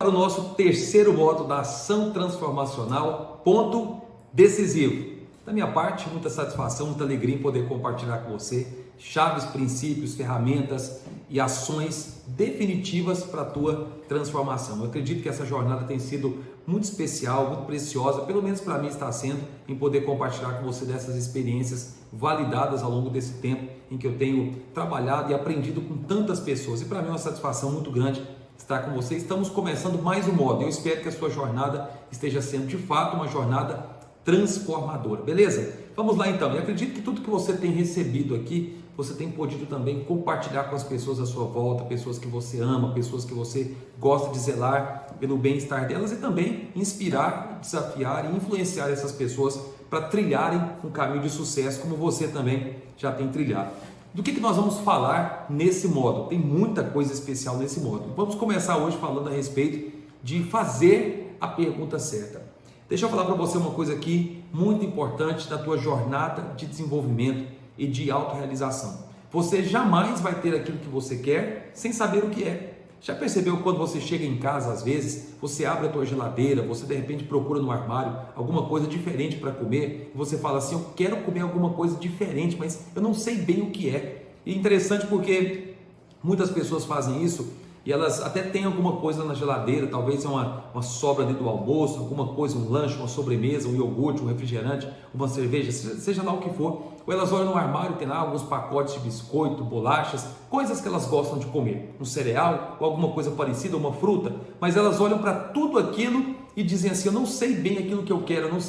para o nosso terceiro módulo da ação transformacional, ponto decisivo. Da minha parte, muita satisfação, muita alegria em poder compartilhar com você chaves, princípios, ferramentas e ações definitivas para a tua transformação. Eu acredito que essa jornada tem sido muito especial, muito preciosa, pelo menos para mim está sendo, em poder compartilhar com você dessas experiências validadas ao longo desse tempo em que eu tenho trabalhado e aprendido com tantas pessoas. E para mim é uma satisfação muito grande estar com você. Estamos começando mais um módulo. Eu espero que a sua jornada esteja sendo de fato uma jornada transformadora, beleza? Vamos lá então. Eu acredito que tudo que você tem recebido aqui, você tem podido também compartilhar com as pessoas à sua volta, pessoas que você ama, pessoas que você gosta de zelar pelo bem-estar delas e também inspirar, desafiar e influenciar essas pessoas para trilharem um caminho de sucesso como você também já tem trilhado. Do que nós vamos falar nesse módulo? Tem muita coisa especial nesse módulo. Vamos começar hoje falando a respeito de fazer a pergunta certa. Deixa eu falar para você uma coisa aqui muito importante da tua jornada de desenvolvimento e de autorrealização. Você jamais vai ter aquilo que você quer sem saber o que é. Já percebeu quando você chega em casa, às vezes, você abre a tua geladeira, você de repente procura no armário alguma coisa diferente para comer e você fala assim, eu quero comer alguma coisa diferente, mas eu não sei bem o que é. E é interessante porque muitas pessoas fazem isso e elas até têm alguma coisa na geladeira, talvez uma sobra ali do almoço, alguma coisa, um lanche, uma sobremesa, um iogurte, um refrigerante, uma cerveja, seja lá o que for. Ou elas olham no armário, tem lá alguns pacotes de biscoito, bolachas, coisas que elas gostam de comer, um cereal ou alguma coisa parecida, uma fruta, mas elas olham para tudo aquilo e dizem assim, eu não sei bem aquilo que eu quero, eu não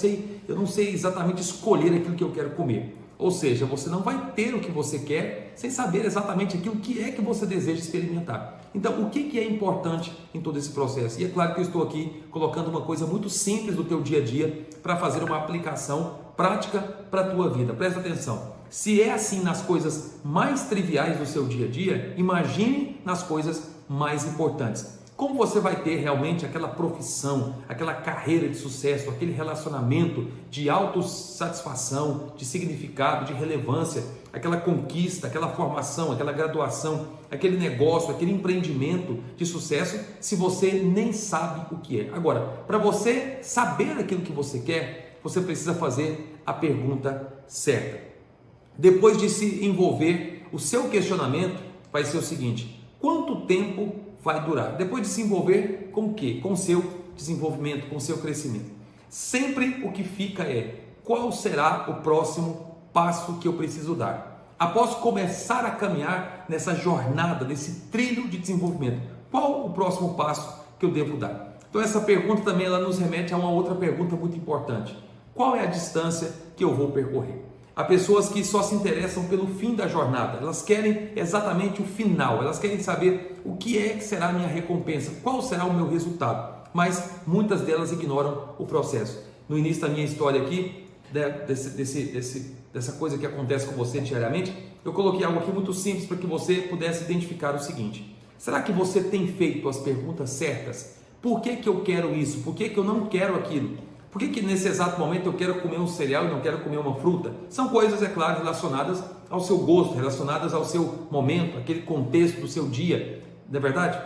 sei exatamente escolher aquilo que eu quero comer. Ou seja, você não vai ter o que você quer sem saber exatamente aquilo que é que você deseja experimentar. Então, o que é importante em todo esse processo? E é claro que eu estou aqui colocando uma coisa muito simples do teu dia a dia para fazer uma aplicação prática para a tua vida. Presta atenção. Se é assim nas coisas mais triviais do seu dia a dia, imagine nas coisas mais importantes. Como você vai ter realmente aquela profissão, aquela carreira de sucesso, aquele relacionamento de autossatisfação, de significado, de relevância, aquela conquista, aquela formação, aquela graduação, aquele negócio, aquele empreendimento de sucesso, se você nem sabe o que é? Agora, para você saber aquilo que você quer, você precisa fazer a pergunta certa. Depois de se envolver, o seu questionamento vai ser o seguinte: quanto tempo vai durar? Depois de se envolver com o quê? Com o seu desenvolvimento, com o seu crescimento. Sempre o que fica é, qual será o próximo passo que eu preciso dar? Após começar a caminhar nessa jornada, nesse trilho de desenvolvimento, qual o próximo passo que eu devo dar? Então essa pergunta também ela nos remete a uma outra pergunta muito importante. Qual é a distância que eu vou percorrer? Há pessoas que só se interessam pelo fim da jornada, elas querem exatamente o final, elas querem saber o que é que será a minha recompensa, qual será o meu resultado, mas muitas delas ignoram o processo. No início da minha história aqui, dessa coisa que acontece com você diariamente, eu coloquei algo aqui muito simples para que você pudesse identificar o seguinte: será que você tem feito as perguntas certas? Por que eu quero isso? Por que eu não quero aquilo? Por que nesse exato momento eu quero comer um cereal e não quero comer uma fruta? São coisas, é claro, relacionadas ao seu gosto, relacionadas ao seu momento, aquele contexto do seu dia, não é verdade?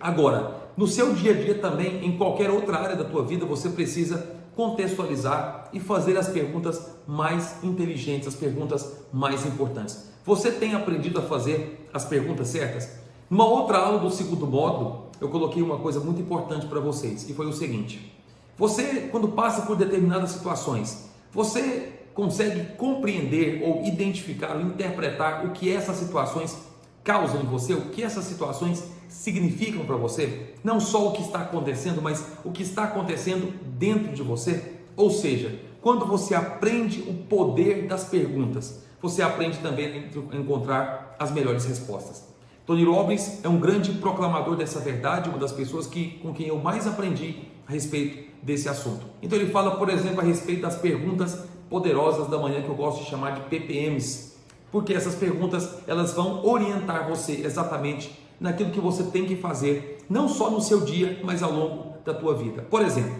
Agora, no seu dia a dia também, em qualquer outra área da tua vida, você precisa contextualizar e fazer as perguntas mais inteligentes, as perguntas mais importantes. Você tem aprendido a fazer as perguntas certas? Numa outra aula do segundo módulo, eu coloquei uma coisa muito importante para vocês, que foi o seguinte: você, quando passa por determinadas situações, você consegue compreender ou identificar ou interpretar o que essas situações causam em você, o que essas situações significam para você? Não só o que está acontecendo, mas o que está acontecendo dentro de você? Ou seja, quando você aprende o poder das perguntas, você aprende também a encontrar as melhores respostas. Tony Robbins é um grande proclamador dessa verdade, uma das pessoas com quem eu mais aprendi a respeito desse assunto. Então ele fala, por exemplo, a respeito das perguntas poderosas da manhã, que eu gosto de chamar de PPMs, porque essas perguntas elas vão orientar você exatamente naquilo que você tem que fazer, não só no seu dia, mas ao longo da tua vida. Por exemplo,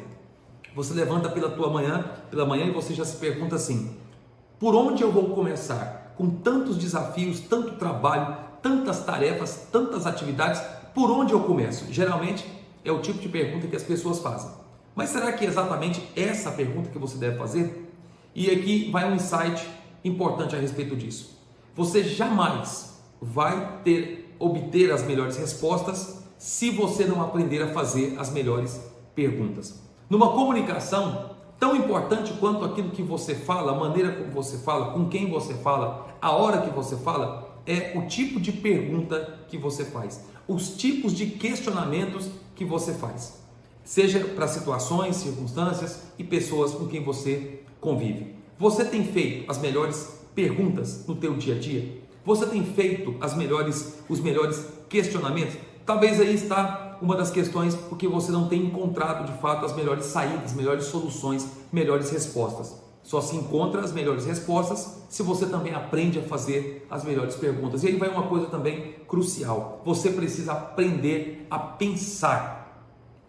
você levanta pela manhã e você já se pergunta assim: por onde eu vou começar? Com tantos desafios, tanto trabalho, tantas tarefas, tantas atividades, por onde eu começo? Geralmente é o tipo de pergunta que as pessoas fazem. Mas será que é exatamente essa pergunta que você deve fazer? E aqui vai um insight importante a respeito disso. Você jamais vai obter as melhores respostas se você não aprender a fazer as melhores perguntas. Numa comunicação, tão importante quanto aquilo que você fala, a maneira como você fala, com quem você fala, a hora que você fala, é o tipo de pergunta que você faz, os tipos de questionamentos que você faz, seja para situações, circunstâncias e pessoas com quem você convive. Você tem feito as melhores perguntas no teu dia a dia? Você tem feito os melhores questionamentos? Talvez aí está uma das questões porque você não tem encontrado de fato as melhores saídas, melhores soluções, melhores respostas. Só se encontra as melhores respostas se você também aprende a fazer as melhores perguntas. E aí vai uma coisa também crucial. Você precisa aprender a pensar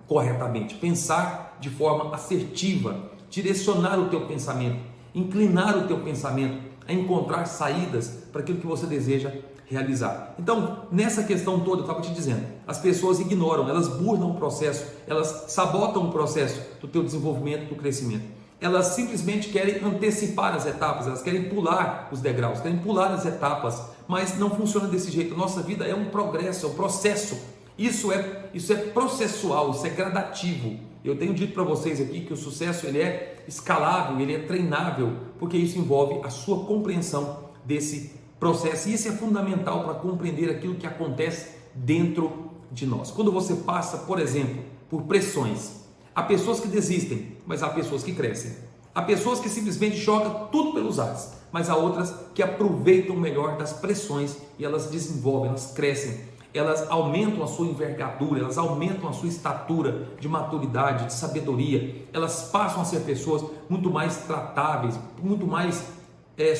corretamente, pensar de forma assertiva, direcionar o teu pensamento, inclinar o teu pensamento a encontrar saídas para aquilo que você deseja realizar. Então, nessa questão toda, eu estava te dizendo, as pessoas ignoram, elas burlam o processo, elas sabotam o processo do teu desenvolvimento, do crescimento. Elas simplesmente querem antecipar as etapas, elas querem pular os degraus, querem pular as etapas, mas não funciona desse jeito. Nossa vida é um progresso, é um processo. Isso é processual, isso é gradativo. Eu tenho dito para vocês aqui que o sucesso ele é escalável, ele é treinável, porque isso envolve a sua compreensão desse processo. E isso é fundamental para compreender aquilo que acontece dentro de nós. Quando você passa, por exemplo, por pressões, há pessoas que desistem, mas há pessoas que crescem. Há pessoas que simplesmente jogam tudo pelos ares, mas há outras que aproveitam o melhor das pressões e elas desenvolvem, elas crescem. Elas aumentam a sua envergadura, elas aumentam a sua estatura de maturidade, de sabedoria, elas passam a ser pessoas muito mais tratáveis, muito mais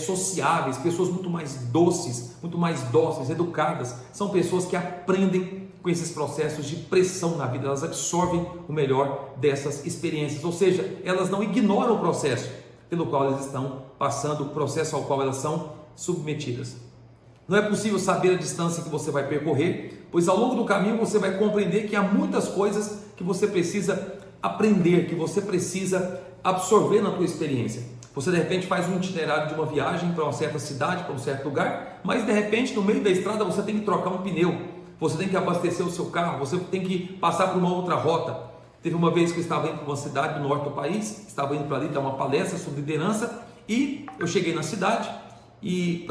sociáveis, pessoas muito mais doces, muito mais dóceis, educadas. São pessoas que aprendem com esses processos de pressão na vida, elas absorvem o melhor dessas experiências, ou seja, elas não ignoram o processo pelo qual elas estão passando, o processo ao qual elas são submetidas. Não é possível saber a distância que você vai percorrer, pois ao longo do caminho você vai compreender que há muitas coisas que você precisa aprender, que você precisa absorver na tua experiência. Você de repente faz um itinerário de uma viagem para uma certa cidade, para um certo lugar, mas de repente no meio da estrada você tem que trocar um pneu, você tem que abastecer o seu carro, você tem que passar por uma outra rota. Teve uma vez que eu estava indo para uma cidade do norte do país, estava indo para ali dar uma palestra sobre liderança e eu cheguei na cidade e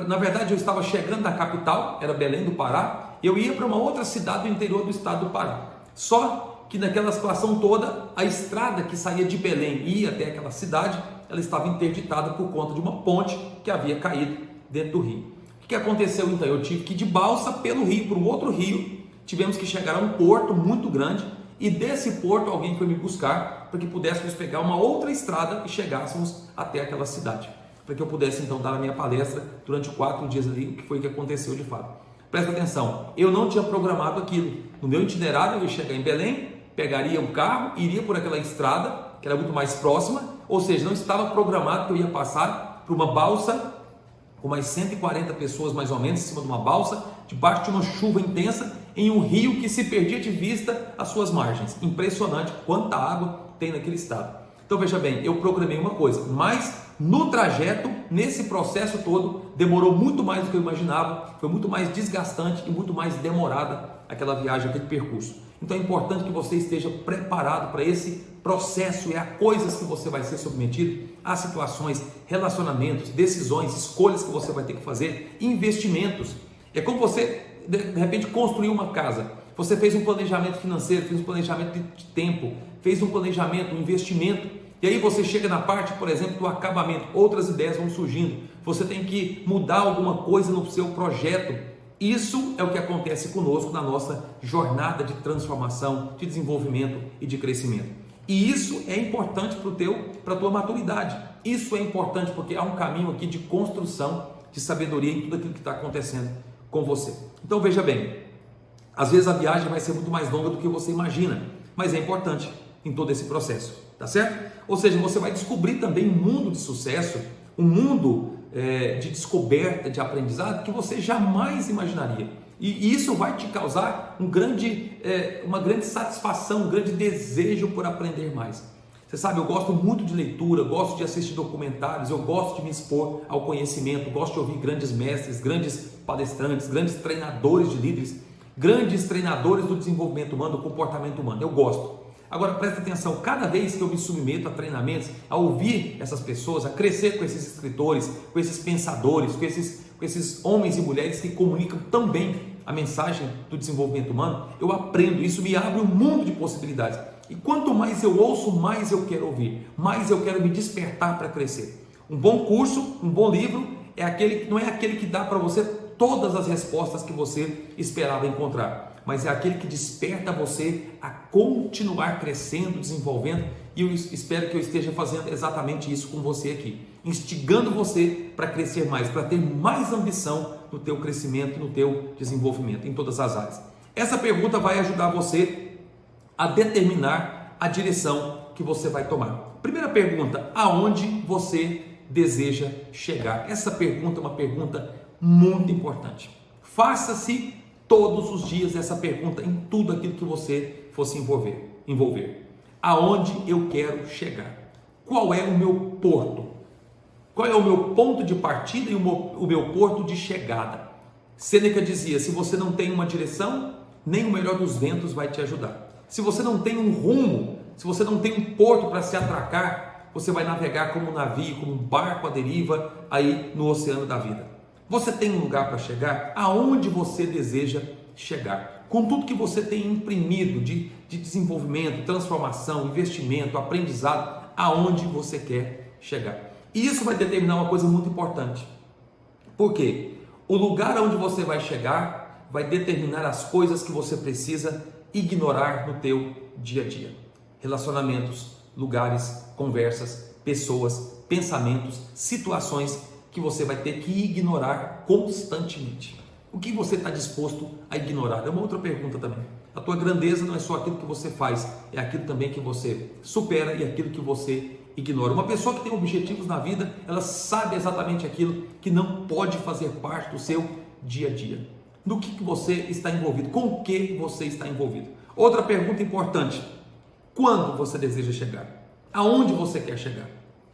na verdade eu estava chegando na capital, era Belém do Pará, eu ia para uma outra cidade do interior do estado do Pará. Só que naquela situação toda, a estrada que saía de Belém e ia até aquela cidade, ela estava interditada por conta de uma ponte que havia caído dentro do rio. O que aconteceu então? Eu tive que ir de balsa pelo rio, para um outro rio, tivemos que chegar a um porto muito grande e desse porto alguém foi me buscar para que pudéssemos pegar uma outra estrada e chegássemos até aquela cidade, para que eu pudesse então dar a minha palestra durante 4 dias ali, o que foi que aconteceu de fato. Presta atenção, eu não tinha programado aquilo. No meu itinerário eu ia chegar em Belém, pegaria um carro, iria por aquela estrada, que era muito mais próxima, ou seja, não estava programado que eu ia passar por uma balsa, com mais 140 pessoas mais ou menos, em cima de uma balsa, debaixo de uma chuva intensa, em um rio que se perdia de vista às suas margens. Impressionante quanta água tem naquele estado. Então veja bem, eu programei uma coisa, mas no trajeto, nesse processo todo, demorou muito mais do que eu imaginava, foi muito mais desgastante e muito mais demorada aquela viagem, aquele percurso. Então é importante que você esteja preparado para esse processo e a coisas que você vai ser submetido, a situações, relacionamentos, decisões, escolhas que você vai ter que fazer, investimentos. É como você, de repente, construiu uma casa. Você fez um planejamento financeiro, fez um planejamento de tempo, fez um planejamento, um investimento, e aí você chega na parte, por exemplo, do acabamento, outras ideias vão surgindo, você tem que mudar alguma coisa no seu projeto. Isso é o que acontece conosco na nossa jornada de transformação, de desenvolvimento e de crescimento. E isso é importante para a tua maturidade. Isso é importante porque há um caminho aqui de construção, de sabedoria em tudo aquilo que está acontecendo com você. Então veja bem, às vezes a viagem vai ser muito mais longa do que você imagina, mas é importante em todo esse processo, tá certo? Ou seja, você vai descobrir também um mundo de sucesso, um mundo de descoberta, de aprendizado que você jamais imaginaria. E isso vai te causar uma grande satisfação, um grande desejo por aprender mais. Você sabe, eu gosto muito de leitura, gosto de assistir documentários, eu gosto de me expor ao conhecimento, gosto de ouvir grandes mestres, grandes palestrantes, grandes treinadores de líderes, grandes treinadores do desenvolvimento humano, do comportamento humano. Eu gosto. Agora presta atenção, cada vez que eu me submeto a treinamentos, a ouvir essas pessoas, a crescer com esses escritores, com esses pensadores, com esses homens e mulheres que comunicam tão bem a mensagem do desenvolvimento humano, eu aprendo, isso me abre um mundo de possibilidades. E quanto mais eu ouço, mais eu quero ouvir, mais eu quero me despertar para crescer. Um bom curso, um bom livro, não é aquele que dá para você todas as respostas que você esperava encontrar, mas é aquele que desperta você a continuar crescendo, desenvolvendo, e eu espero que eu esteja fazendo exatamente isso com você aqui, instigando você para crescer mais, para ter mais ambição no teu crescimento, no teu desenvolvimento, em todas as áreas. Essa pergunta vai ajudar você a determinar a direção que você vai tomar. Primeira pergunta, aonde você deseja chegar? Essa pergunta é uma pergunta muito importante. Faça-se todos os dias essa pergunta em tudo aquilo que você fosse envolver. Aonde eu quero chegar? Qual é o meu porto? Qual é o meu ponto de partida e o meu porto de chegada? Sêneca dizia, se você não tem uma direção, nem o melhor dos ventos vai te ajudar. Se você não tem um rumo, se você não tem um porto para se atracar, você vai navegar como um navio, como um barco à deriva aí no oceano da vida. Você tem um lugar para chegar? Aonde você deseja chegar? Com tudo que você tem imprimido de desenvolvimento, transformação, investimento, aprendizado, aonde você quer chegar? E isso vai determinar uma coisa muito importante. Por quê? O lugar onde você vai chegar vai determinar as coisas que você precisa ignorar no teu dia a dia. Relacionamentos, lugares, conversas, pessoas, pensamentos, situações que você vai ter que ignorar constantemente. O que você está disposto a ignorar? É uma outra pergunta também. A tua grandeza não é só aquilo que você faz, é aquilo também que você supera e aquilo que você ignora. Uma pessoa que tem objetivos na vida, ela sabe exatamente aquilo que não pode fazer parte do seu dia a dia. No que você está envolvido? Com o que você está envolvido? Outra pergunta importante. Quando você deseja chegar? Aonde você quer chegar?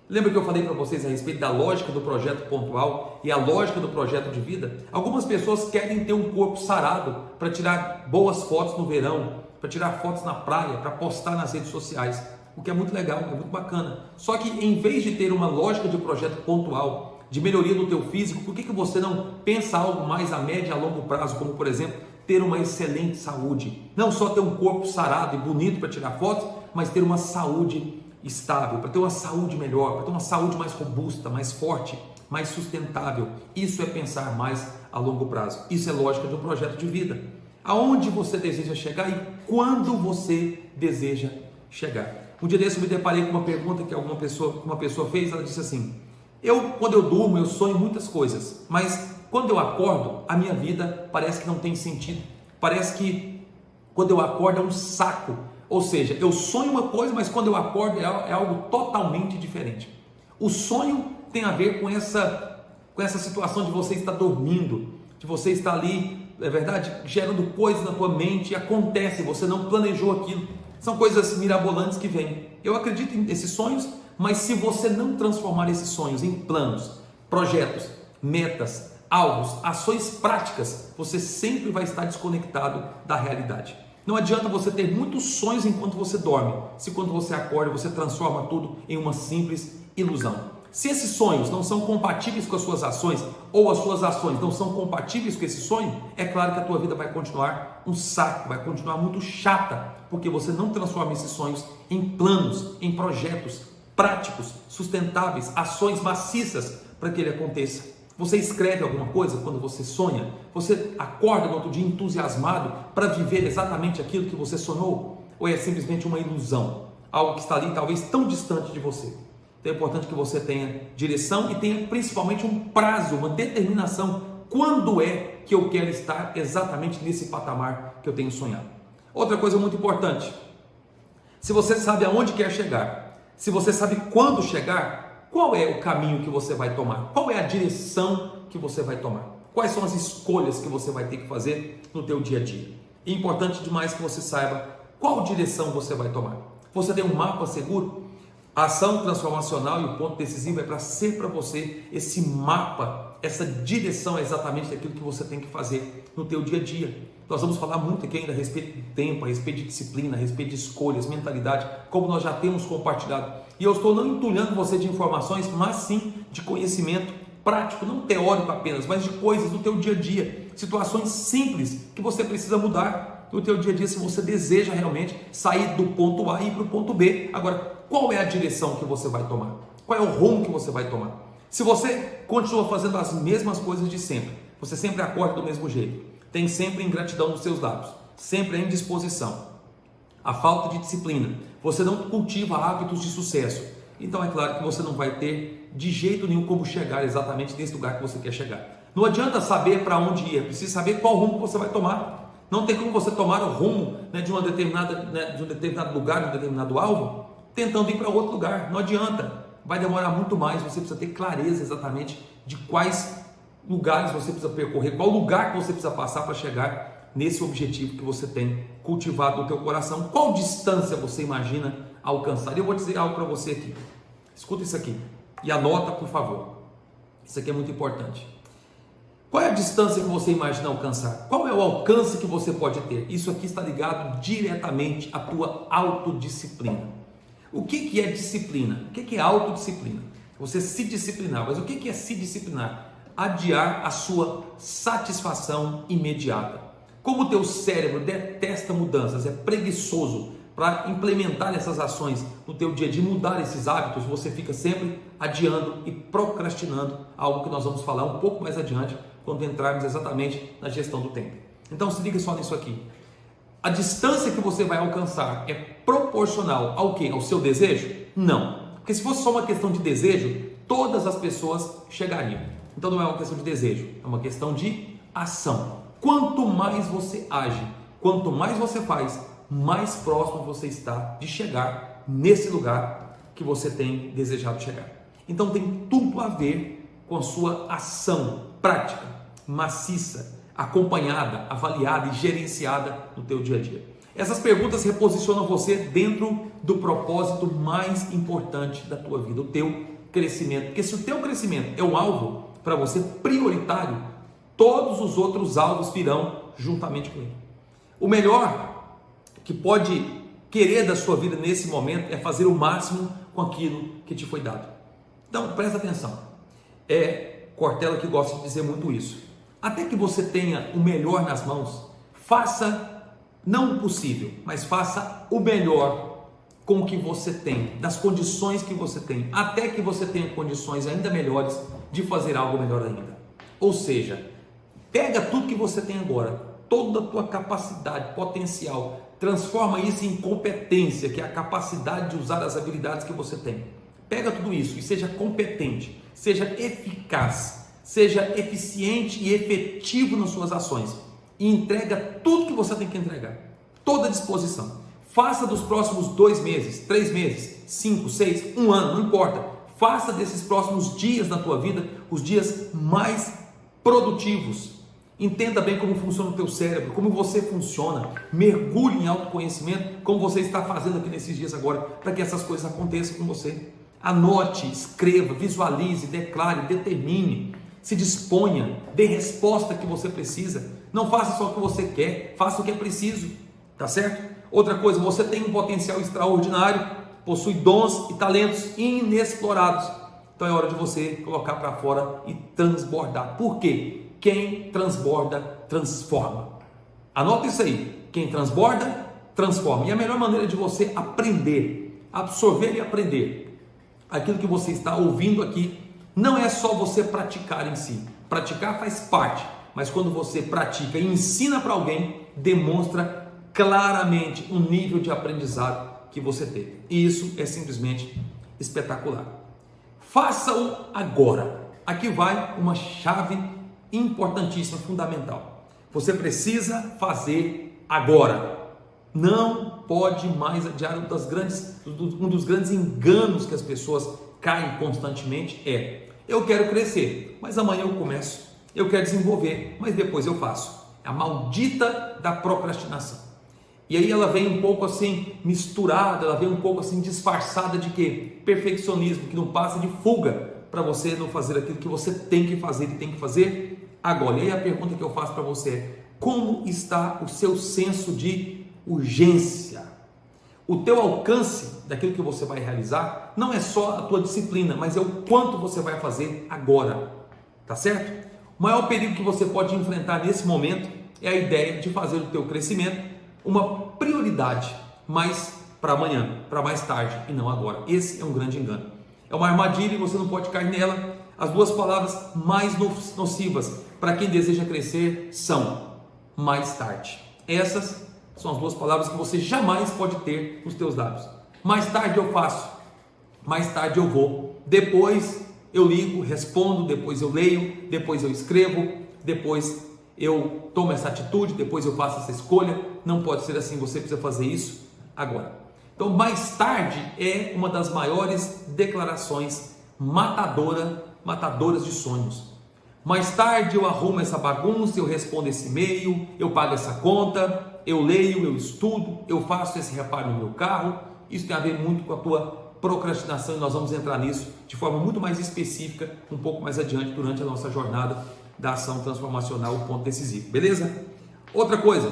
Lembra que eu falei para vocês a respeito da lógica do projeto pontual e a lógica do projeto de vida? Algumas pessoas querem ter um corpo sarado para tirar boas fotos no verão, para tirar fotos na praia, para postar nas redes sociais, o que é muito legal, é muito bacana. Só que em vez de ter uma lógica de projeto pontual, de melhoria do teu físico, por que você não pensa algo mais a médio e a longo prazo, como por exemplo, ter uma excelente saúde? Não só ter um corpo sarado e bonito para tirar fotos, mas ter uma saúde estável, para ter uma saúde melhor, para ter uma saúde mais robusta, mais forte, mais sustentável. Isso é pensar mais a longo prazo. Isso é lógica de um projeto de vida. Aonde você deseja chegar e quando você deseja chegar? Um dia desse eu me deparei com uma pergunta que uma pessoa fez. Ela disse assim: quando eu durmo, eu sonho muitas coisas, mas quando eu acordo, a minha vida parece que não tem sentido. Parece que quando eu acordo é um saco. Ou seja, eu sonho uma coisa, mas quando eu acordo é algo totalmente diferente. O sonho tem a ver com essa situação de você estar dormindo, de você estar ali, é verdade, gerando coisas na tua mente, e acontece, você não planejou aquilo. São coisas mirabolantes que vêm. Eu acredito nesses sonhos, mas se você não transformar esses sonhos em planos, projetos, metas, alvos, ações práticas, você sempre vai estar desconectado da realidade. Não adianta você ter muitos sonhos enquanto você dorme, se quando você acorda você transforma tudo em uma simples ilusão. Se esses sonhos não são compatíveis com as suas ações, ou as suas ações não são compatíveis com esse sonho, é claro que a tua vida vai continuar um saco, vai continuar muito chata, porque você não transforma esses sonhos em planos, em projetos práticos, sustentáveis, ações maciças para que ele aconteça. Você escreve alguma coisa quando você sonha? Você acorda no outro dia entusiasmado para viver exatamente aquilo que você sonhou? Ou é simplesmente uma ilusão? Algo que está ali talvez tão distante de você? Então é importante que você tenha direção e tenha principalmente um prazo, uma determinação. Quando é que eu quero estar exatamente nesse patamar que eu tenho sonhado? Outra coisa muito importante. Se você sabe aonde quer chegar, se você sabe quando chegar, qual é o caminho que você vai tomar? Qual é a direção que você vai tomar? Quais são as escolhas que você vai ter que fazer no teu dia a dia? É importante demais que você saiba qual direção você vai tomar. Você tem um mapa seguro? A ação transformacional e o ponto decisivo é para ser para você esse mapa, essa direção é exatamente daquilo que você tem que fazer no teu dia a dia. Nós vamos falar muito aqui ainda a respeito do tempo, a respeito de disciplina, a respeito de escolhas, mentalidade, como nós já temos compartilhado. E eu estou não entulhando você de informações, mas sim de conhecimento prático, não teórico apenas, mas de coisas do teu dia a dia, situações simples que você precisa mudar no teu dia a dia se você deseja realmente sair do ponto A e ir para o ponto B. Agora, qual é a direção que você vai tomar? Qual é o rumo que você vai tomar? Se você continua fazendo as mesmas coisas de sempre, você sempre acorda do mesmo jeito, tem sempre ingratidão nos seus lábios, sempre a indisposição, a falta de disciplina, você não cultiva hábitos de sucesso, então é claro que você não vai ter de jeito nenhum como chegar exatamente nesse lugar que você quer chegar. Não adianta saber para onde ir, precisa saber qual rumo você vai tomar. Não tem como você tomar o rumo de um determinado lugar, de um determinado alvo, tentando ir para outro lugar. Não adianta, vai demorar muito mais. Você precisa ter clareza exatamente de quais lugares você precisa percorrer, qual lugar que você precisa passar para chegar nesse objetivo que você tem cultivado no teu coração. Qual distância você imagina alcançar? E eu vou dizer algo para você aqui. Escuta isso aqui e anota, por favor. Isso aqui é muito importante. Qual é a distância que você imagina alcançar? Qual é o alcance que você pode ter? Isso aqui está ligado diretamente à tua autodisciplina. O que é disciplina? O que é autodisciplina? Você se disciplinar. Mas o que é se disciplinar? Adiar a sua satisfação imediata. Como o teu cérebro detesta mudanças, é preguiçoso para implementar essas ações no teu dia a dia, mudar esses hábitos, você fica sempre adiando e procrastinando algo que nós vamos falar um pouco mais adiante, quando entrarmos exatamente na gestão do tempo. Então se liga só nisso aqui. A distância que você vai alcançar é proporcional ao quê? Ao seu desejo? Não. Porque se fosse só uma questão de desejo, todas as pessoas chegariam. Então não é uma questão de desejo, é uma questão de ação. Quanto mais você age, quanto mais você faz, mais próximo você está de chegar nesse lugar que você tem desejado chegar. Então tem tudo a ver com a sua ação prática, maciça, acompanhada, avaliada e gerenciada no teu dia a dia. Essas perguntas reposicionam você dentro do propósito mais importante da tua vida, o teu crescimento. Porque se o teu crescimento é um alvo para você prioritário, todos os outros alvos virão juntamente com ele. O melhor que pode querer da sua vida nesse momento é fazer o máximo com aquilo que te foi dado. Então, presta atenção. Cortella que gosta de dizer muito isso. Até que você tenha o melhor nas mãos, faça não o possível, mas faça o melhor com o que você tem, das condições que você tem, até que você tenha condições ainda melhores de fazer algo melhor ainda. Ou seja, pega tudo que você tem agora, toda a tua capacidade, potencial, transforma isso em competência, que é a capacidade de usar as habilidades que você tem. Pega tudo isso e seja competente, seja eficaz, seja eficiente e efetivo nas suas ações e entrega tudo que você tem que entregar, toda a disposição. Faça dos próximos 2 meses, 3 meses, 5, 6, 1 ano, não importa. Faça desses próximos dias na tua vida os dias mais produtivos. Entenda bem como funciona o teu cérebro, como você funciona, mergulhe em autoconhecimento, como você está fazendo aqui nesses dias agora, para que essas coisas aconteçam com você. Anote, escreva, visualize, declare, determine, se disponha, dê resposta que você precisa. Não faça só o que você quer, faça o que é preciso, tá certo? Outra coisa, você tem um potencial extraordinário, possui dons e talentos inexplorados. Então é hora de você colocar para fora e transbordar. Por quê? Quem transborda, transforma. Anota isso aí. Quem transborda, transforma. E a melhor maneira de você aprender, absorver e aprender aquilo que você está ouvindo aqui, não é só você praticar em si. Praticar faz parte, mas quando você pratica e ensina para alguém, demonstra claramente o nível de aprendizado que você teve. E isso é simplesmente espetacular. Faça-o agora. Aqui vai uma chave importantíssima, fundamental. Você precisa fazer agora. Não pode mais adiar. Um dos grandes enganos que as pessoas caem constantemente é: eu quero crescer, mas amanhã eu começo. eu quero desenvolver, mas depois eu faço. É a maldita da procrastinação. E aí ela vem um pouco assim misturada, ela vem um pouco assim disfarçada de quê? Perfeccionismo, que não passa de fuga para você não fazer aquilo que você tem que fazer e tem que fazer agora. E aí a pergunta que eu faço para você é: como está o seu senso de urgência? O teu alcance daquilo que você vai realizar não é só a tua disciplina, mas é o quanto você vai fazer agora, tá certo? O maior perigo que você pode enfrentar nesse momento é a ideia de fazer o teu crescimento uma prioridade, mas para amanhã, para mais tarde e não agora. Esse é um grande engano. É uma armadilha e você não pode cair nela. As duas palavras mais nocivas para quem deseja crescer são mais tarde. Essas são as duas palavras que você jamais pode ter nos teus lábios. Mais tarde eu faço, mais tarde eu vou, depois eu ligo, respondo, depois eu leio, depois eu escrevo, depois eu tomo essa atitude, depois eu faço essa escolha. Não pode ser assim, você precisa fazer isso agora. Então, mais tarde é uma das maiores declarações matadoras de sonhos. Mais tarde eu arrumo essa bagunça, eu respondo esse e-mail, eu pago essa conta, eu leio, eu estudo, eu faço esse reparo no meu carro. Isso tem a ver muito com a tua procrastinação e nós vamos entrar nisso de forma muito mais específica, um pouco mais adiante durante a nossa jornada da ação transformacional, o ponto decisivo, beleza? Outra coisa,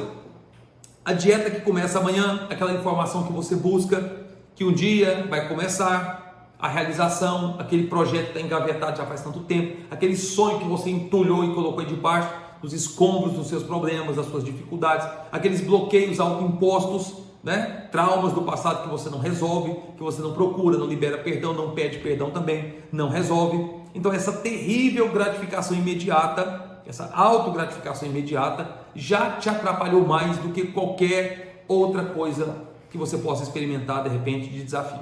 a dieta que começa amanhã, aquela informação que você busca, que um dia vai começar a realização, aquele projeto que está engavetado já faz tanto tempo, aquele sonho que você entulhou e colocou aí debaixo dos escombros dos seus problemas, das suas dificuldades, aqueles bloqueios autoimpostos, né? Traumas do passado que você não resolve, que você não procura, não libera perdão, não pede perdão também, não resolve. Então essa terrível gratificação imediata, essa autogratificação imediata já te atrapalhou mais do que qualquer outra coisa que você possa experimentar de repente de desafio.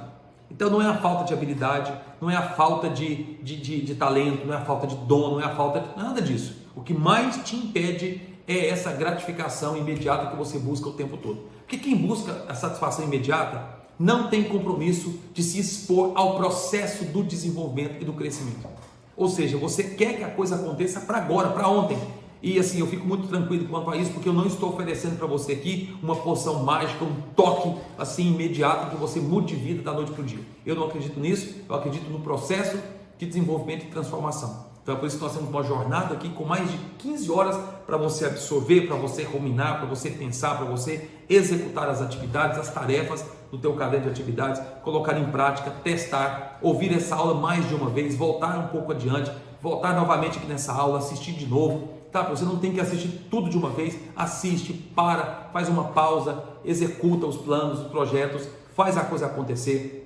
Então não é a falta de habilidade, não é a falta de talento, não é a falta de dom, não é a falta de nada disso. O que mais te impede é essa gratificação imediata que você busca o tempo todo. Porque quem busca a satisfação imediata não tem compromisso de se expor ao processo do desenvolvimento e do crescimento. Ou seja, você quer que a coisa aconteça para agora, para ontem. E assim, eu fico muito tranquilo quanto a isso, porque eu não estou oferecendo para você aqui uma poção mágica, um toque assim imediato que você mude de vida da noite para o dia. Eu não acredito nisso, eu acredito no processo de desenvolvimento e transformação. Então é por isso que nós temos uma jornada aqui com mais de 15 horas para você absorver, para você ruminar, para você pensar, para você executar as atividades, as tarefas do teu caderno de atividades, colocar em prática, testar, ouvir essa aula mais de uma vez, voltar um pouco adiante, voltar novamente aqui nessa aula, assistir de novo, tá? Você não tem que assistir tudo de uma vez, assiste, para, faz uma pausa, executa os planos, os projetos, faz a coisa acontecer.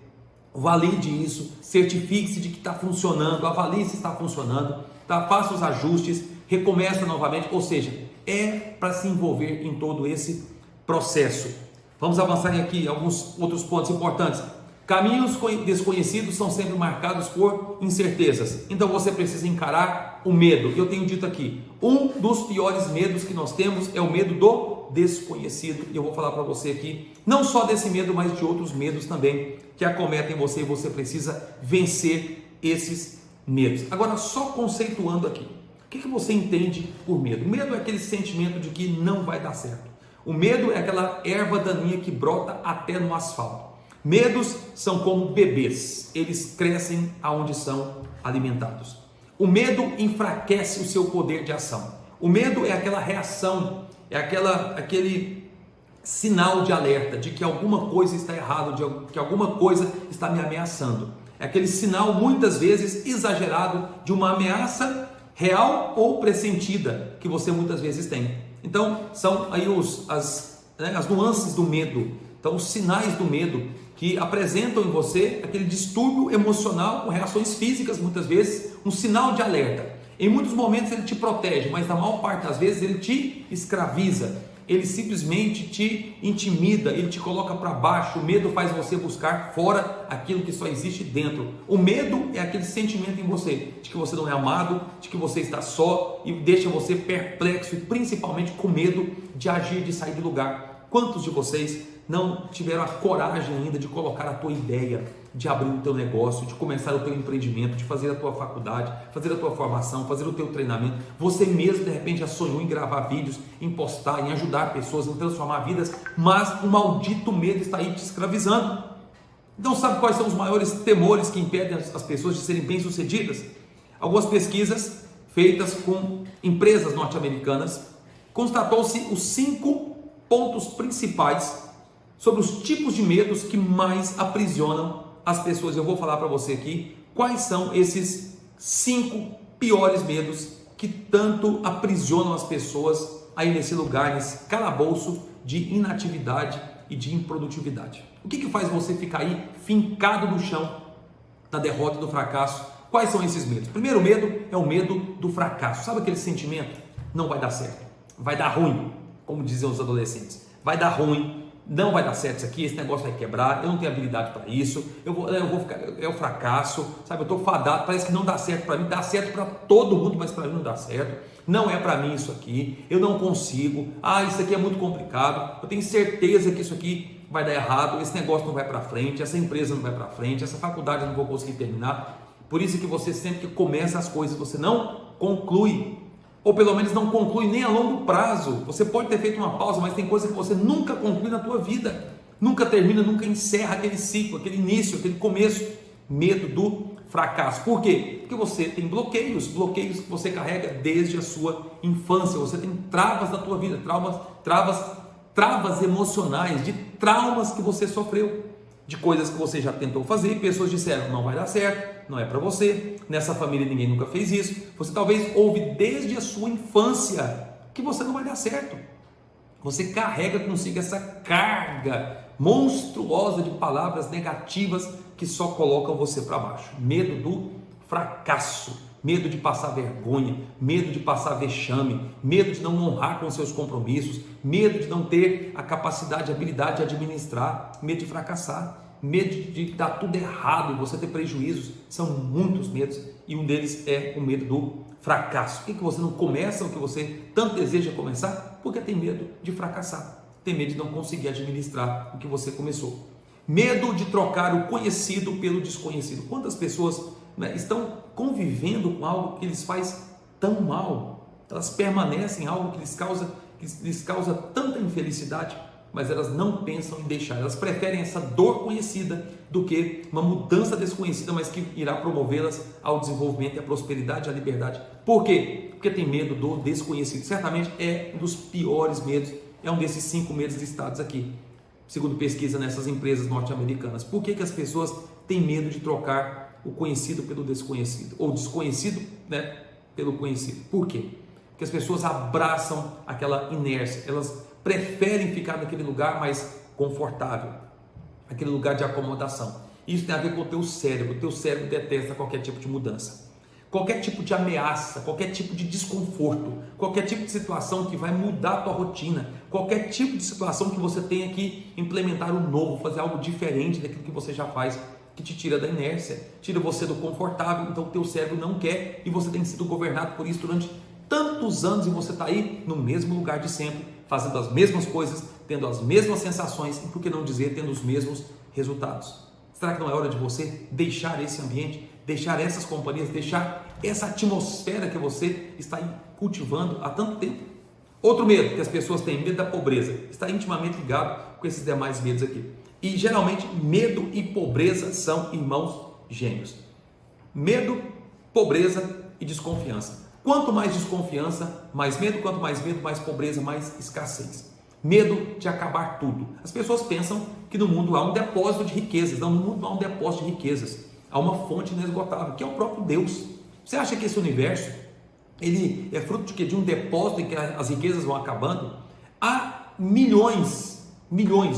Valide isso, certifique-se de que está funcionando, avalie se está funcionando, tá? Faça os ajustes, recomeça novamente, ou seja, é para se envolver em todo esse processo. Vamos avançar aqui alguns outros pontos importantes. Caminhos desconhecidos são sempre marcados por incertezas, então você precisa encarar o medo. Eu tenho dito aqui, um dos piores medos que nós temos é o medo do desconhecido, e eu vou falar para você aqui, não só desse medo, mas de outros medos também que acometem você, e você precisa vencer esses medos. Agora, só conceituando aqui, o que você entende por medo? O medo é aquele sentimento de que não vai dar certo. O medo é aquela erva daninha que brota até no asfalto. Medos são como bebês, eles crescem aonde são alimentados. O medo enfraquece o seu poder de ação. O medo é aquela reação, é aquele sinal de alerta de que alguma coisa está errada, de que alguma coisa está me ameaçando. É aquele sinal, muitas vezes exagerado, de uma ameaça real ou pressentida que você muitas vezes tem. Então, são aí as nuances do medo, então os sinais do medo que apresentam em você aquele distúrbio emocional com reações físicas, muitas vezes, um sinal de alerta. Em muitos momentos ele te protege, mas na maior parte das vezes ele te escraviza, ele simplesmente te intimida, ele te coloca para baixo. O medo faz você buscar fora aquilo que só existe dentro. O medo é aquele sentimento em você, de que você não é amado, de que você está só, e deixa você perplexo e principalmente com medo de agir, de sair do lugar. Quantos de vocês não tiveram a coragem ainda de colocar a tua ideia, de abrir o teu negócio, de começar o teu empreendimento, de fazer a tua faculdade, fazer a tua formação, fazer o teu treinamento? Você mesmo de repente já sonhou em gravar vídeos, em postar, em ajudar pessoas, em transformar vidas, mas o maldito medo está aí te escravizando. Então sabe quais são os maiores temores que impedem as pessoas de serem bem-sucedidas? Algumas pesquisas feitas com empresas norte-americanas, constatou-se os 5 pontos principais sobre os tipos de medos que mais aprisionam as pessoas. Eu vou falar para você aqui quais são esses 5 piores medos que tanto aprisionam as pessoas aí nesse lugar, nesse calabouço de inatividade e de improdutividade. O que faz você ficar aí fincado no chão da derrota e do fracasso? Quais são esses medos? O primeiro medo é o medo do fracasso. Sabe aquele sentimento? Não vai dar certo, vai dar ruim, como dizem os adolescentes. Vai dar ruim, não vai dar certo isso aqui, esse negócio vai quebrar, eu não tenho habilidade para isso, eu vou ficar, é o fracasso, sabe? Eu estou fadado, parece que não dá certo para mim, dá certo para todo mundo, mas para mim não dá certo. Não é para mim isso aqui, eu não consigo, isso aqui é muito complicado, eu tenho certeza que isso aqui vai dar errado, esse negócio não vai para frente, essa empresa não vai para frente, essa faculdade eu não vou conseguir terminar. Por isso que você sempre que começa as coisas, você não conclui, ou pelo menos não conclui nem a longo prazo. Você pode ter feito uma pausa, mas tem coisa que você nunca conclui na tua vida, nunca termina, nunca encerra aquele ciclo, aquele início, aquele começo. Medo do fracasso. Por quê? Porque você tem bloqueios que você carrega desde a sua infância. Você tem travas na tua vida, travas emocionais, de traumas que você sofreu, de coisas que você já tentou fazer e pessoas disseram, não vai dar certo, não é para você, nessa família ninguém nunca fez isso. Você talvez ouve desde a sua infância que você não vai dar certo. Você carrega consigo essa carga monstruosa de palavras negativas que só colocam você para baixo. Medo do fracasso, medo de passar vergonha, medo de passar vexame, medo de não honrar com seus compromissos, medo de não ter a capacidade, a habilidade de administrar, medo de fracassar, medo de dar tudo errado e você ter prejuízos. São muitos medos e um deles é o medo do fracasso. Por que você não começa o que você tanto deseja começar? Porque tem medo de fracassar, tem medo de não conseguir administrar o que você começou. Medo de trocar o conhecido pelo desconhecido. Quantas pessoas estão convivendo com algo que lhes faz tão mal? Elas permanecem em algo que lhes causa tanta infelicidade, mas elas não pensam em deixar. Elas preferem essa dor conhecida do que uma mudança desconhecida, mas que irá promovê-las ao desenvolvimento e à prosperidade e à liberdade. Por quê? Porque tem medo do desconhecido. Certamente é um dos piores medos, é um desses 5 medos listados aqui, segundo pesquisa nessas empresas norte-americanas. Por que as pessoas têm medo de trocar o conhecido pelo desconhecido, ou desconhecido, pelo conhecido? Por quê? Porque as pessoas abraçam aquela inércia, elas preferem ficar naquele lugar mais confortável, aquele lugar de acomodação. Isso tem a ver com o teu cérebro. O teu cérebro detesta qualquer tipo de mudança, qualquer tipo de ameaça, qualquer tipo de desconforto, qualquer tipo de situação que vai mudar a tua rotina, qualquer tipo de situação que você tenha que implementar um novo, fazer algo diferente daquilo que você já faz, que te tira da inércia, tira você do confortável. Então o teu cérebro não quer e você tem sido governado por isso durante tantos anos e você está aí no mesmo lugar de sempre, fazendo as mesmas coisas, tendo as mesmas sensações e, por que não dizer, tendo os mesmos resultados. Será que não é hora de você deixar esse ambiente, deixar essas companhias, deixar essa atmosfera que você está aí cultivando há tanto tempo? Outro medo que as pessoas têm, medo da pobreza, está intimamente ligado com esses demais medos aqui. E geralmente medo e pobreza são irmãos gêmeos. Medo, pobreza e desconfiança. Quanto mais desconfiança, mais medo. Quanto mais medo, mais pobreza, mais escassez. Medo de acabar tudo. As pessoas pensam que no mundo há um depósito de riquezas. Não, no mundo não há um depósito de riquezas. Há uma fonte inesgotável, que é o próprio Deus. Você acha que esse universo, ele é fruto de quê? De um depósito em que as riquezas vão acabando? Há milhões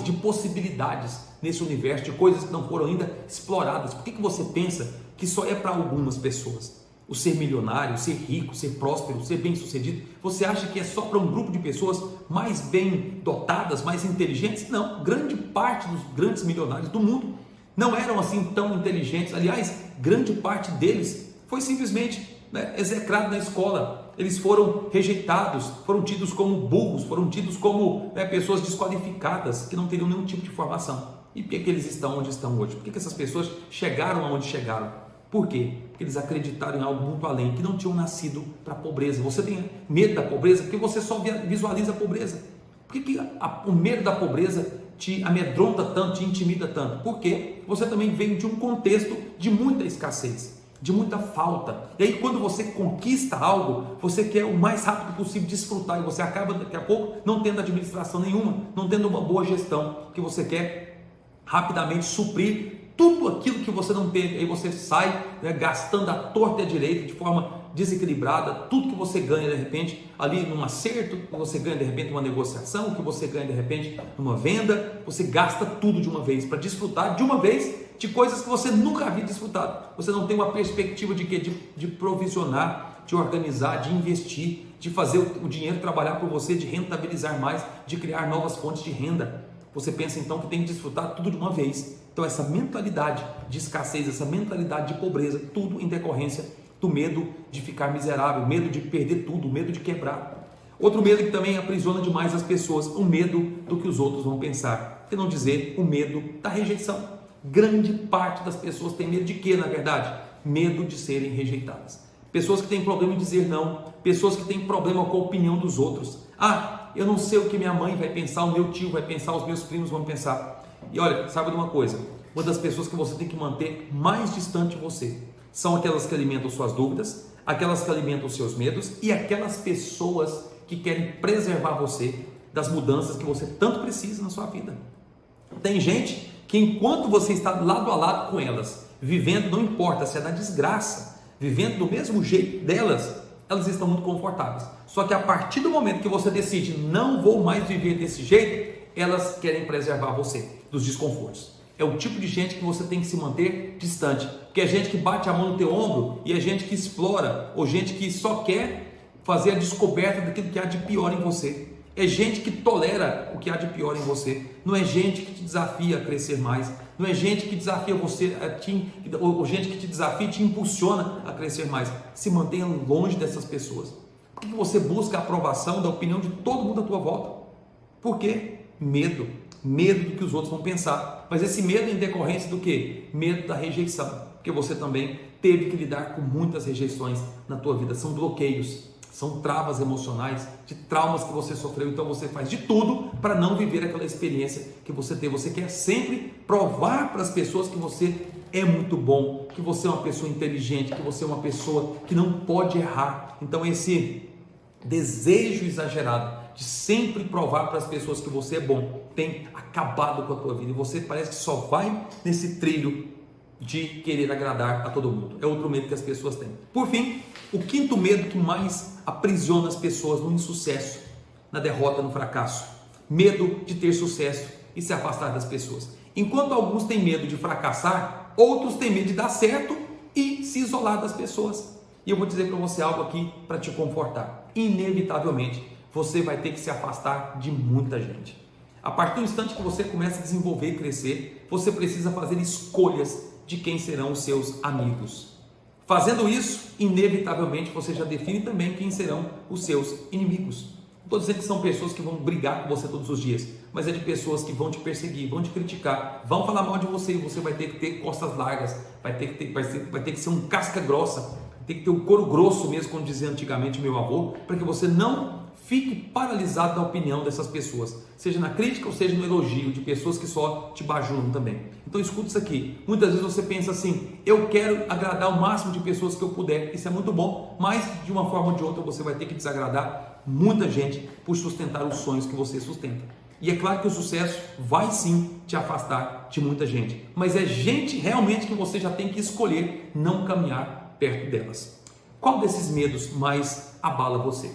de possibilidades nesse universo, de coisas que não foram ainda exploradas. Por que você pensa que só é para algumas pessoas? O ser milionário, ser rico, ser próspero, ser bem-sucedido, você acha que é só para um grupo de pessoas mais bem dotadas, mais inteligentes? Não, grande parte dos grandes milionários do mundo não eram assim tão inteligentes. Aliás, grande parte deles foi simplesmente execrado na escola, eles foram rejeitados, foram tidos como burros, foram tidos como pessoas desqualificadas, que não teriam nenhum tipo de formação. E por que eles estão onde estão hoje? Por que essas pessoas chegaram aonde chegaram? Por quê? Porque eles acreditaram em algo muito além, que não tinham nascido para a pobreza. Você tem medo da pobreza porque você só visualiza a pobreza. Por que o medo da pobreza te amedronta tanto, te intimida tanto? Porque você também vem de um contexto de muita escassez, de muita falta. E aí quando você conquista algo, você quer o mais rápido possível desfrutar e você acaba daqui a pouco não tendo administração nenhuma, não tendo uma boa gestão, que você quer rapidamente suprir tudo aquilo que você não teve. Aí você sai gastando à torta e à direita, de forma desequilibrada, tudo que você ganha de repente ali num acerto, que você ganha de repente numa negociação, que você ganha de repente numa venda, você gasta tudo de uma vez para desfrutar de uma vez de coisas que você nunca havia desfrutado. Você não tem uma perspectiva de quê? De provisionar, de organizar, de investir, de fazer o dinheiro trabalhar por você, de rentabilizar mais, de criar novas fontes de renda. Você pensa então que tem que desfrutar tudo de uma vez. Então essa mentalidade de escassez, essa mentalidade de pobreza, tudo em decorrência do medo de ficar miserável, medo de perder tudo, medo de quebrar. Outro medo que também aprisiona demais as pessoas, o medo do que os outros vão pensar, que não dizer o medo da rejeição. Grande parte das pessoas tem medo de quê, na verdade? Medo de serem rejeitadas. Pessoas que têm problema em dizer não, pessoas que têm problema com a opinião dos outros. Eu não sei o que minha mãe vai pensar, o meu tio vai pensar, os meus primos vão pensar. E olha, sabe de uma coisa? Uma das pessoas que você tem que manter mais distante de você são aquelas que alimentam suas dúvidas, aquelas que alimentam os seus medos e aquelas pessoas que querem preservar você das mudanças que você tanto precisa na sua vida. Tem gente que enquanto você está lado a lado com elas, vivendo, não importa se é na desgraça, vivendo do mesmo jeito delas, elas estão muito confortáveis. Só que a partir do momento que você decide, não vou mais viver desse jeito, elas querem preservar você dos desconfortos. É o tipo de gente que você tem que se manter distante, porque é gente que bate a mão no teu ombro e é gente que explora, ou gente que só quer fazer a descoberta daquilo que há de pior em você. É gente que tolera o que há de pior em você. Não é gente que te desafia a crescer mais. Não é gente que desafia você, ou gente que te desafia e te impulsiona a crescer mais. Se mantenha longe dessas pessoas. Por que você busca a aprovação da opinião de todo mundo à tua volta? Por quê? Medo do que os outros vão pensar. Mas esse medo é em decorrência do quê? Medo da rejeição, porque você também teve que lidar com muitas rejeições na tua vida. São bloqueios, são travas emocionais, de traumas que você sofreu. Então você faz de tudo para não viver aquela experiência que você teve. Você quer sempre provar para as pessoas que você é muito bom, que você é uma pessoa inteligente, que você é uma pessoa que não pode errar. Então esse desejo exagerado de sempre provar para as pessoas que você é bom tem acabado com a tua vida, e você parece que só vai nesse trilho de querer agradar a todo mundo. É outro medo que as pessoas têm. Por fim, o quinto medo que mais aprisiona as pessoas no insucesso, na derrota, no fracasso: medo de ter sucesso e se afastar das pessoas. Enquanto alguns têm medo de fracassar, outros têm medo de dar certo e se isolar das pessoas. E eu vou dizer para você algo aqui para te confortar. Inevitavelmente, você vai ter que se afastar de muita gente. A partir do instante que você começa a desenvolver e crescer, você precisa fazer escolhas de quem serão os seus amigos. Fazendo isso, inevitavelmente você já define também quem serão os seus inimigos. Não estou dizendo que são pessoas que vão brigar com você todos os dias, mas é de pessoas que vão te perseguir, vão te criticar, vão falar mal de você, e você vai ter que ter costas largas, vai ter que ser um casca grossa, tem que ter um couro grosso mesmo, como dizia antigamente meu avô, para que você não fique paralisado na opinião dessas pessoas, seja na crítica ou seja no elogio de pessoas que só te bajulam também. Então escuta isso aqui. Muitas vezes você pensa assim: eu quero agradar o máximo de pessoas que eu puder. Isso é muito bom, mas de uma forma ou de outra você vai ter que desagradar muita gente por sustentar os sonhos que você sustenta. E é claro que o sucesso vai sim te afastar de muita gente, mas é gente realmente que você já tem que escolher não caminhar perto delas. Qual desses medos mais abala você?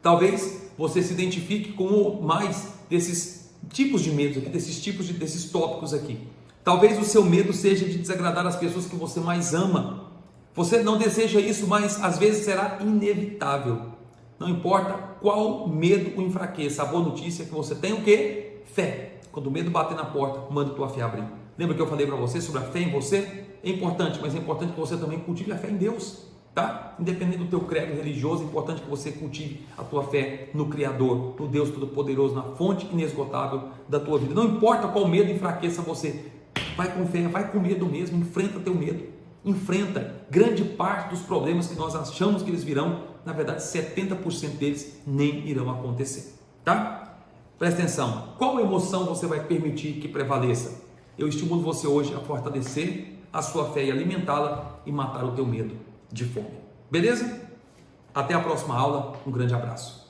Talvez você se identifique com mais desses tipos de medos aqui, desses tópicos aqui. Talvez o seu medo seja de desagradar as pessoas que você mais ama. Você não deseja isso, mas às vezes será inevitável. Não importa qual medo o enfraqueça. A boa notícia é que você tem o quê? Fé. Quando o medo bater na porta, manda tua fé abrir. Lembra que eu falei para você sobre a fé em você? É importante, mas é importante que você também cultive a fé em Deus. tá? Independente do teu credo religioso, é importante que você cultive a tua fé no Criador, no Deus Todo-Poderoso, na fonte inesgotável da tua vida. Não importa qual medo enfraqueça você, vai com fé, vai com medo mesmo, enfrenta teu medo, enfrenta. Grande parte dos problemas que nós achamos que eles virão, na verdade 70% deles nem irão acontecer, tá? Presta atenção, qual emoção você vai permitir que prevaleça? Eu estimulo você hoje a fortalecer a sua fé e alimentá-la e matar o teu medo de fome. Beleza? Até a próxima aula, um grande abraço.